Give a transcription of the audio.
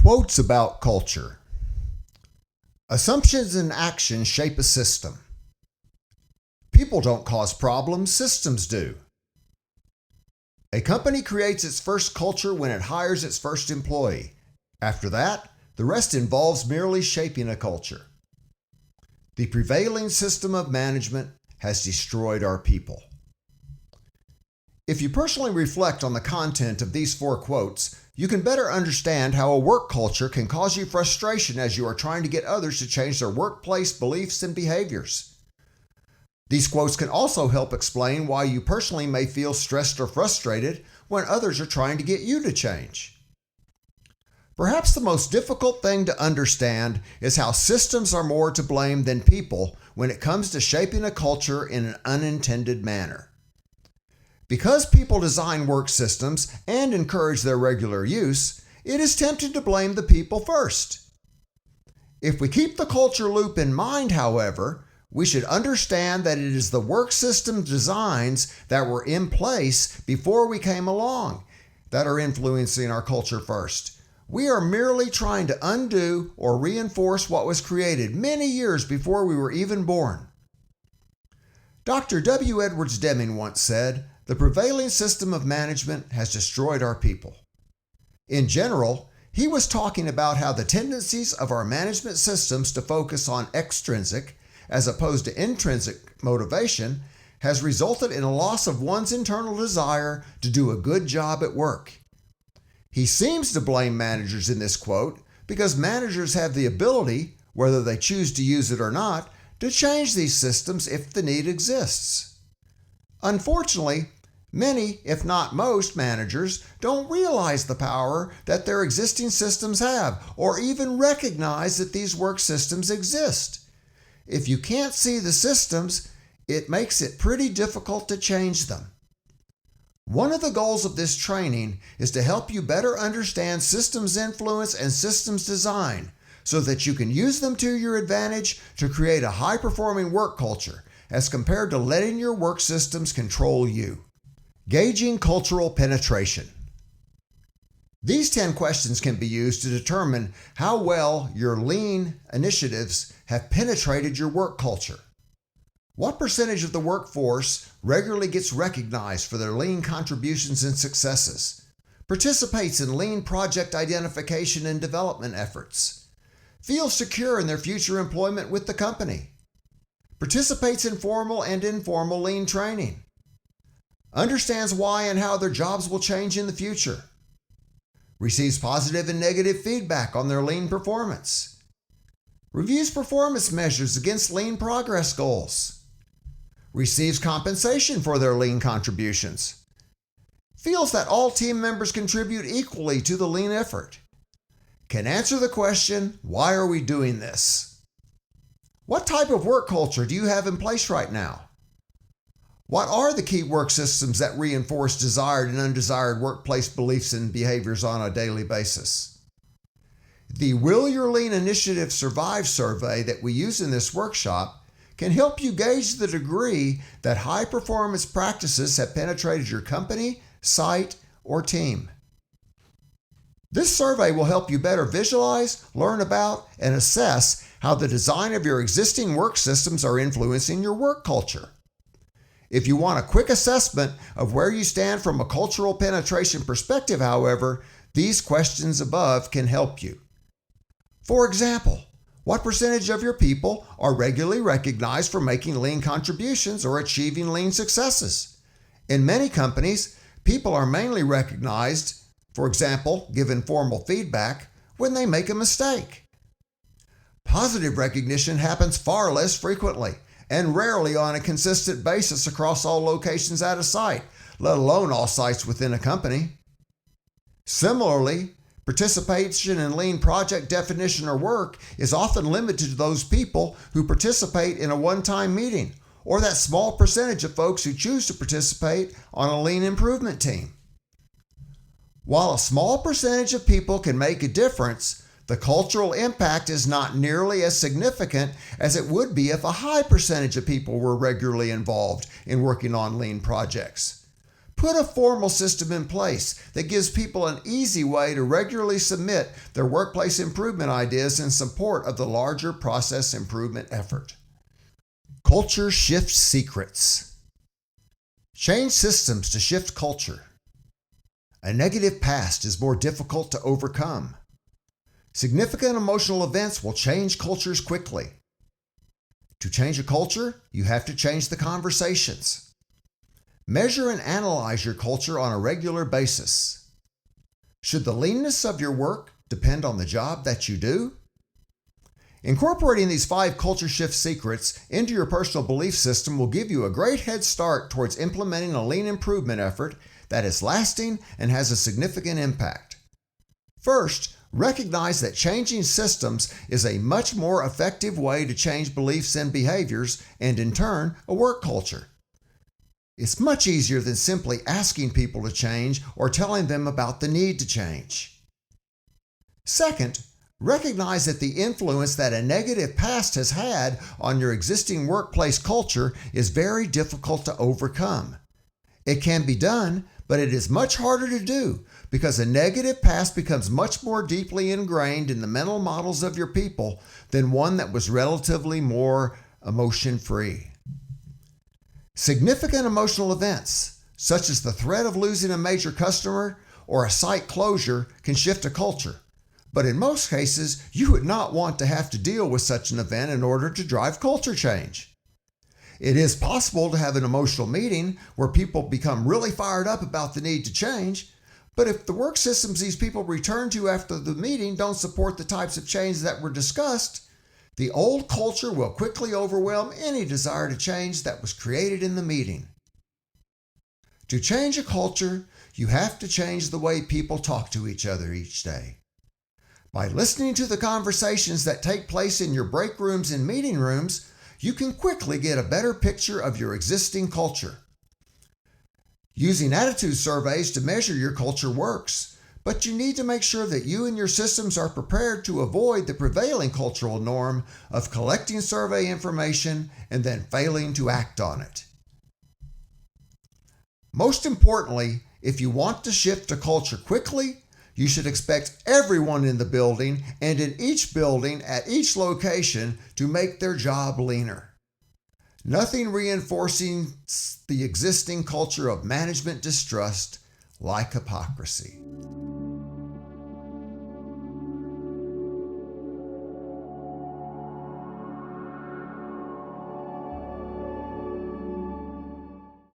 Quotes about culture. Assumptions and actions shape a system. People don't cause problems, systems do. A company creates its first culture when it hires its first employee. After that, the rest involves merely shaping a culture. The prevailing system of management has destroyed our people. If you personally reflect on the content of these 4 quotes, you can better understand how a work culture can cause you frustration as you are trying to get others to change their workplace beliefs and behaviors. These quotes can also help explain why you personally may feel stressed or frustrated when others are trying to get you to change. Perhaps the most difficult thing to understand is how systems are more to blame than people when it comes to shaping a culture in an unintended manner. Because people design work systems and encourage their regular use, it is tempting to blame the people first. If we keep the culture loop in mind, however, we should understand that it is the work system designs that were in place before we came along that are influencing our culture first. We are merely trying to undo or reinforce what was created many years before we were even born. Dr. W. Edwards Deming once said, "The prevailing system of management has destroyed our people." In general, he was talking about how the tendencies of our management systems to focus on extrinsic as opposed to intrinsic motivation has resulted in a loss of one's internal desire to do a good job at work. He seems to blame managers in this quote because managers have the ability, whether they choose to use it or not, to change these systems if the need exists. Unfortunately, many, if not most, managers don't realize the power that their existing systems have, or even recognize that these work systems exist. If you can't see the systems, it makes it pretty difficult to change them. One of the goals of this training is to help you better understand systems influence and systems design so that you can use them to your advantage to create a high-performing work culture as compared to letting your work systems control you. Gauging cultural penetration. These 10 questions can be used to determine how well your lean initiatives have penetrated your work culture. What percentage of the workforce regularly gets recognized for their lean contributions and successes, participates in lean project identification and development efforts, feels secure in their future employment with the company, participates in formal and informal lean training, understands why and how their jobs will change in the future, receives positive and negative feedback on their lean performance, reviews performance measures against lean progress goals, receives compensation for their lean contributions, feels that all team members contribute equally to the lean effort, can answer the question, why are we doing this? What type of work culture do you have in place right now? What are the key work systems that reinforce desired and undesired workplace beliefs and behaviors on a daily basis? The Will Your Lean Initiative Survive survey that we use in this workshop can help you gauge the degree that high-performance practices have penetrated your company, site, or team. This survey will help you better visualize, learn about, and assess how the design of your existing work systems are influencing your work culture. If you want a quick assessment of where you stand from a cultural penetration perspective, however, these questions above can help you. For example, what percentage of your people are regularly recognized for making lean contributions or achieving lean successes? In many companies, people are mainly recognized, for example, given formal feedback, when they make a mistake. Positive recognition happens far less frequently and rarely on a consistent basis across all locations at a site, let alone all sites within a company. Similarly, participation in lean project definition or work is often limited to those people who participate in a one-time meeting, or that small percentage of folks who choose to participate on a lean improvement team. While a small percentage of people can make a difference, the cultural impact is not nearly as significant as it would be if a high percentage of people were regularly involved in working on lean projects. Put a formal system in place that gives people an easy way to regularly submit their workplace improvement ideas in support of the larger process improvement effort. Culture shift secrets. Change systems to shift culture. A negative past is more difficult to overcome. Significant emotional events will change cultures quickly. To change a culture, you have to change the conversations. Measure and analyze your culture on a regular basis. Should the leanness of your work depend on the job that you do? Incorporating these 5 culture shift secrets into your personal belief system will give you a great head start towards implementing a lean improvement effort that is lasting and has a significant impact. First, recognize that changing systems is a much more effective way to change beliefs and behaviors, and in turn, a work culture. It's much easier than simply asking people to change or telling them about the need to change. Second, recognize that the influence that a negative past has had on your existing workplace culture is very difficult to overcome. It can be done, but it is much harder to do because a negative past becomes much more deeply ingrained in the mental models of your people than one that was relatively more emotion-free. Significant emotional events, such as the threat of losing a major customer or a site closure, can shift a culture. But in most cases, you would not want to have to deal with such an event in order to drive culture change. It is possible to have an emotional meeting where people become really fired up about the need to change, but if the work systems these people return to after the meeting don't support the types of change that were discussed, the old culture will quickly overwhelm any desire to change that was created in the meeting. To change a culture, you have to change the way people talk to each other each day. By listening to the conversations that take place in your break rooms and meeting rooms, you can quickly get a better picture of your existing culture. Using attitude surveys to measure your culture works, but you need to make sure that you and your systems are prepared to avoid the prevailing cultural norm of collecting survey information and then failing to act on it. Most importantly, if you want to shift a culture quickly, you should expect everyone in the building and in each building at each location to make their job leaner. Nothing reinforcing the existing culture of management distrust like hypocrisy.